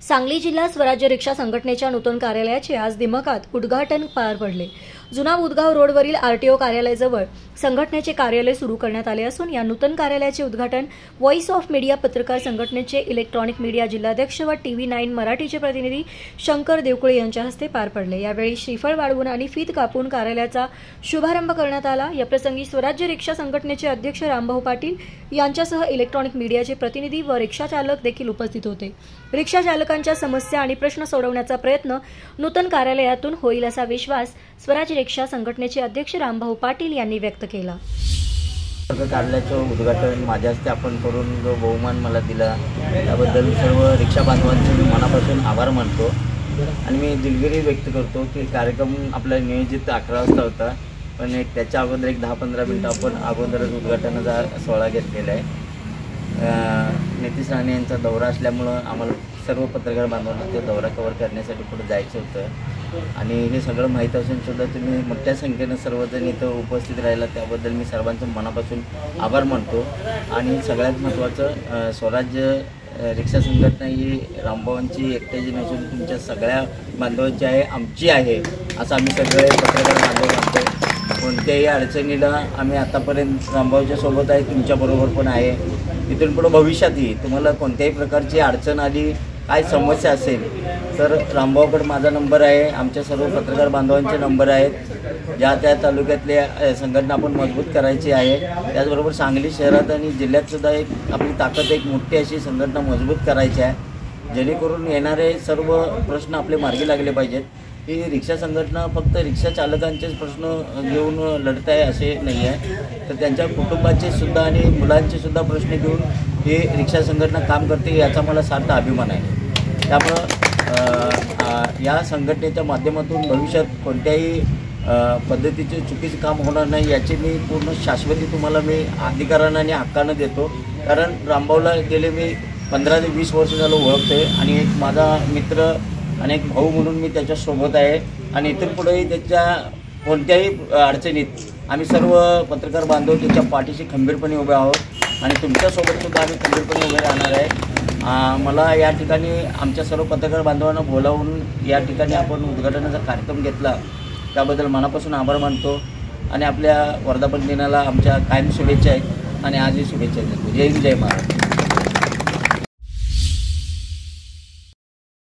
सांगली जिल्हा स्वराज्य रिक्षा संघटनेच्या नूतन कार्यालयाचे आज दिमाखात उद्घाटन पार पडले। जुना बुधगाव रोडवरील आरटीओ कार्यालयाजवळ संघटनेचे कार्यालय सुरू करण्यात आले असून या नूतन कार्यालयाचे उद्घाटन व्हॉइस ऑफ मीडिया पत्रकार संघटनेचे इलेक्ट्रॉनिक मीडिया जिल्हाध्यक्ष व TV9 मराठीचे प्रतिनिधी शंकर देवकुळे यांच्या हस्ते पार पडले। यावेळी श्रीफळ वाढवून आणि फीत कापून कार्यालयाचा शुभारंभ करण्यात आला। याप्रसंगी स्वराज्य रिक्षा संघटनेचे अध्यक्ष रामभाऊ पाटील यांच्यासह इलेक्ट्रॉनिक मीडियाचे प्रतिनिधी व रिक्षा चालक देखील उपस्थित होते। रिक्षा चालकांच्या समस्या आणि प्रश्न सोडवण्याचा प्रयत्न नूतन कार्यालयातून होईल असा विश्वास स्वराज्य रिक्षा संघटनेचे अध्यक्ष रामभाऊ पाटील यांनी व्यक्त केला। कार्यालयाचं उद्घाटन माझ्या हस्ते आपण करून जो बहुमान मला दिला त्याबद्दल सर्व रिक्षा बांधवांचे मी मनापासून आभार मानतो आणि मी दिलगिरी व्यक्त करतो की कार्यक्रम आपला नियोजित 11 वाजता होता, पण त्याच्या अगोदर 10-15 मिनिटं आपण अगोदरच उद्घाटनाचा सोहळा घेतलेला आहे। नितीश राणे यांचा दौरा असल्यामुळं आम्हाला सर्व पत्रकार बांधवांना ते दौरा कव्हर करण्यासाठी पुढे जायचं होतं आणि हे सगळं माहीत असून सुद्धा तुम्ही मोठ्या संख्येनं सर्वजण इथं उपस्थित राहिला त्याबद्दल मी सर्वांचं मनापासून आभार मानतो। आणि सगळ्यात महत्त्वाचं स्वराज्य रिक्षा संघटना ही रामभाऊंची एकट्याची नसून तुमच्या सगळ्या बांधवांची आहे, आमची आहे असं आम्ही सगळे पत्रकार बांधव मानतो। कोणत्याही अडचणीला आम्ही आतापर्यंत रामभाऊच्या सोबत आहे, तुमच्याबरोबर पण आहे। इथून पुढे भविष्यातही तुम्हाला कोणत्याही प्रकारची अडचण आली, काय समस्या असेल तर रामभाऊकडे माझा नंबर आहे, आमच्या सर्व पत्रकार बांधवांचे नंबर आहेत। ज्या त्या तालुक्यातले संघटना आपण मजबूत करायची आहे, त्याचबरोबर सांगली शहरात आणि जिल्ह्यातसुद्धा एक आपली ताकद एक मोठी अशी संघटना मजबूत करायची आहे, जेणेकरून येणारे सर्व प्रश्न आपले मार्गी लागले पाहिजेत। ही रिक्षा संघटना फक्त रिक्षा चालकांचेच प्रश्न घेऊन लढत आहे असे नाही आहे, तर त्यांच्या कुटुंबाचे सुद्धा आणि मुलांचे सुद्धा प्रश्न घेऊन ही रिक्षा संघटना काम करते याचा मला सार्थ अभिमान आहे। त्यामुळं या संघटनेच्या माध्यमातून भविष्यात कोणत्याही पद्धतीचे चुकीचे काम होणार नाही याची मी पूर्ण शाश्वती तुम्हाला मी अधिकारानं आणि हक्कानं देतो। कारण रामभाऊला गेले मी 15 ते 20 वर्ष झालं ओळखतो आहे आणि एक माझा मित्र आणि एक भाऊ म्हणून मी त्याच्यासोबत आहे आणि इथून पुढेही त्याच्या कोणत्याही अडचणीत आम्ही सर्व पत्रकार बांधव त्याच्या पाठीशी खंबीरपणे उभे आहोत आणि तुमच्यासोबतसुद्धा आम्ही खंबीरपणे उभे राहणार आहे। मला या ठिकाणी आमच्या सर्व पत्रकार बांधवांना बोलावून या ठिकाणी आपण उद्घाटनाचा कार्यक्रम घेतला त्याबद्दल मनापासून आभार मानतो आणि आपल्या वर्धापन दिनाला आमच्या कायम शुभेच्छा आहेत आणि आजही शुभेच्छा देतो। जय हिंद, जय महाराष्ट्र।